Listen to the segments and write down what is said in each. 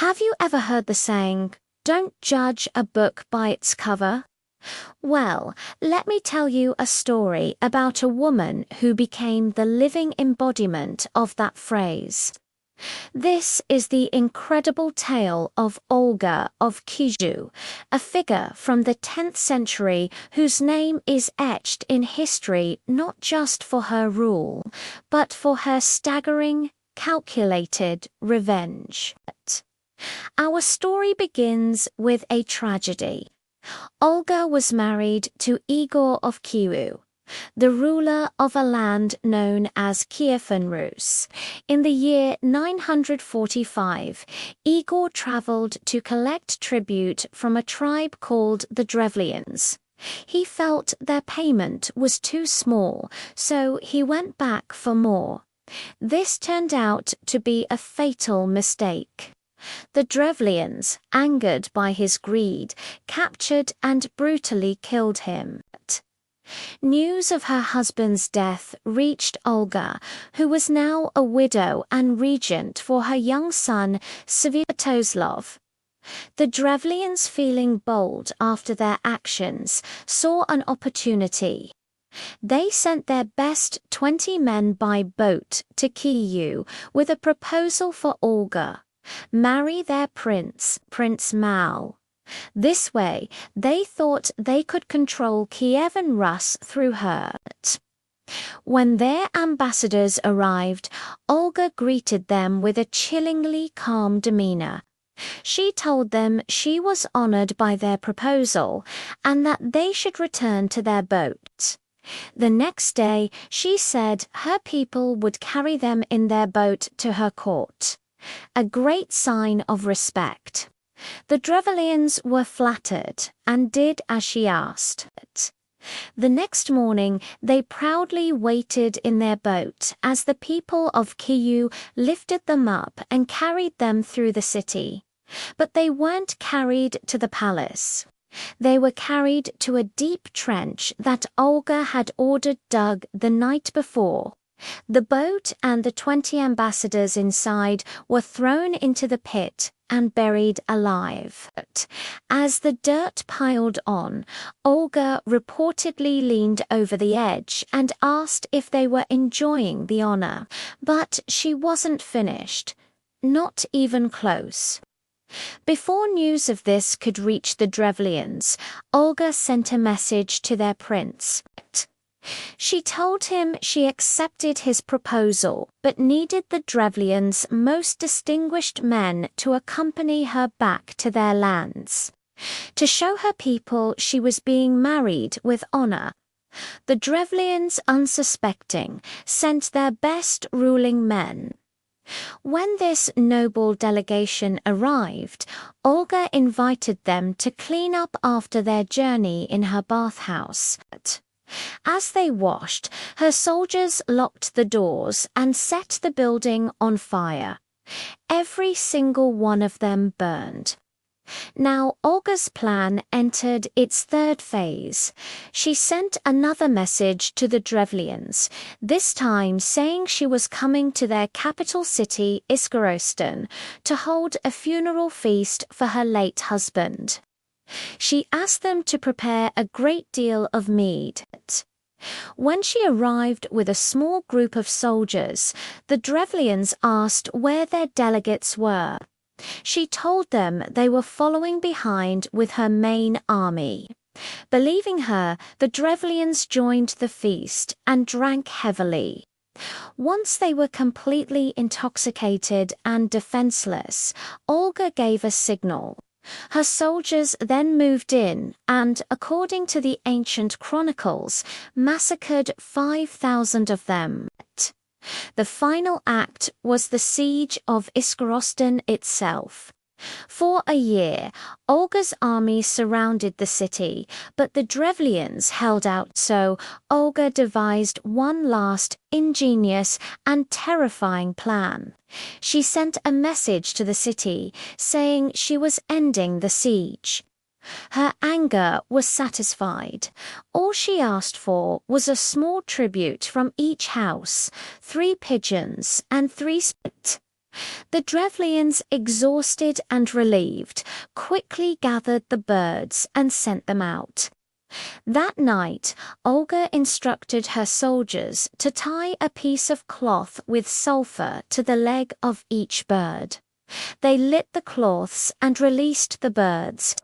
Have you ever heard the saying, "Don't judge a book by its cover"? Well, let me tell you a story about a woman who became the living embodiment of that phrase. This is the incredible tale of Olga of Kizhu, a figure from the 10th century whose name is etched in history not just for her rule, but for her staggering, calculated revenge. Our story begins with a tragedy. Olga was married to Igor of Kyiv, the ruler of a land known as Kievan Rus. In the year 945, Igor traveled to collect tribute from a tribe called the Drevlians. He felt their payment was too small, so he went back for more. This turned out to be a fatal mistake. The Drevlians, angered by his greed, captured and brutally killed him. News of her husband's death reached Olga, who was now a widow and regent for her young son Sviatoslav. The Drevlians, feeling bold after their actions, saw an opportunity. They sent their best 20 men by boat to Kyiv with a proposal for Olga: marry their prince, Prince Mal. This way, they thought they could control Kievan Rus through her. When their ambassadors arrived, Olga greeted them with a chillingly calm demeanor. She told them she was honored by their proposal and that they should return to their boat. The next day, she said her people would carry them in their boat to her court, a great sign of respect. The Drevlians were flattered and did as she asked. The next morning, they proudly waited in their boat as the people of Kyiv lifted them up and carried them through the city. But they weren't carried to the palace. They were carried to a deep trench that Olga had ordered dug the night before. The boat and the 20 ambassadors inside were thrown into the pit and buried alive. As the dirt piled on, Olga reportedly leaned over the edge and asked if they were enjoying the honor, but she wasn't finished. Not even close. Before news of this could reach the Drevlians, Olga sent a message to their prince. She told him she accepted his proposal, but needed the Drevlians' most distinguished men to accompany her back to their lands. To show her people she was being married with honor, the Drevlians, unsuspecting, sent their best ruling men. When this noble delegation arrived, Olga invited them to clean up after their journey in her bathhouse. As they washed, her soldiers locked the doors and set the building on fire. Every single one of them burned. Now Olga's plan entered its third phase. She sent another message to the Drevlians, this time saying she was coming to their capital city, Iskorostan, to hold a funeral feast for her late husband. She asked them to prepare a great deal of mead. When she arrived with a small group of soldiers, the Drevlians asked where their delegates were. She told them they were following behind with her main army. Believing her, the Drevlians joined the feast and drank heavily. Once they were completely intoxicated and defenseless, Olga gave a signal. Her soldiers then moved in and, according to the ancient chronicles, massacred 5,000 of them. The final act was the siege of Iskorostan itself. For a year, Olga's army surrounded the city, but the Drevlians held out, so Olga devised one last, ingenious and terrifying plan. She sent a message to the city saying she was ending the siege. Her anger was satisfied. All she asked for was a small tribute from each house, 3 pigeons and 3 spit. The Drevlians, exhausted and relieved, quickly gathered the birds and sent them out. That night, Olga instructed her soldiers to tie a piece of cloth with sulphur to the leg of each bird. They lit the cloths and released the birds.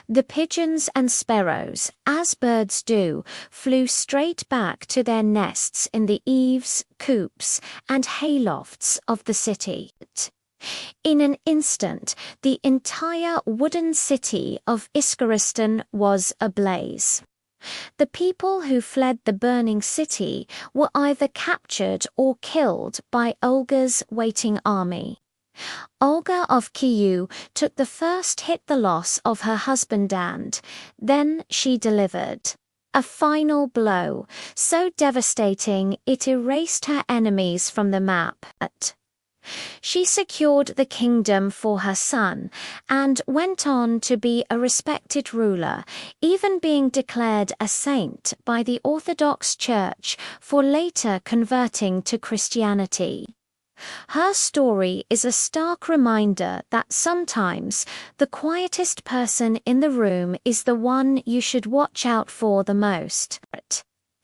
The pigeons and sparrows, as birds do, flew straight back to their nests in the eaves, coops, and haylofts of the city. In an instant, the entire wooden city of Iskaristan was ablaze. The people who fled the burning city were either captured or killed by Olga's waiting army. Olga of Kyiv took the first hit, the loss of her husband, and then she delivered a final blow, so devastating it erased her enemies from the map. She secured the kingdom for her son and went on to be a respected ruler, even being declared a saint by the Orthodox Church for later converting to Christianity. Her story is a stark reminder that sometimes the quietest person in the room is the one you should watch out for the most.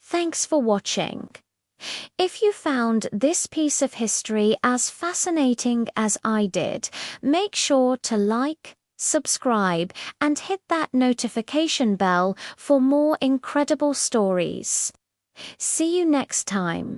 Thanks for watching. If you found this piece of history as fascinating as I did, make sure to like, subscribe, and hit that notification bell for more incredible stories. See you next time.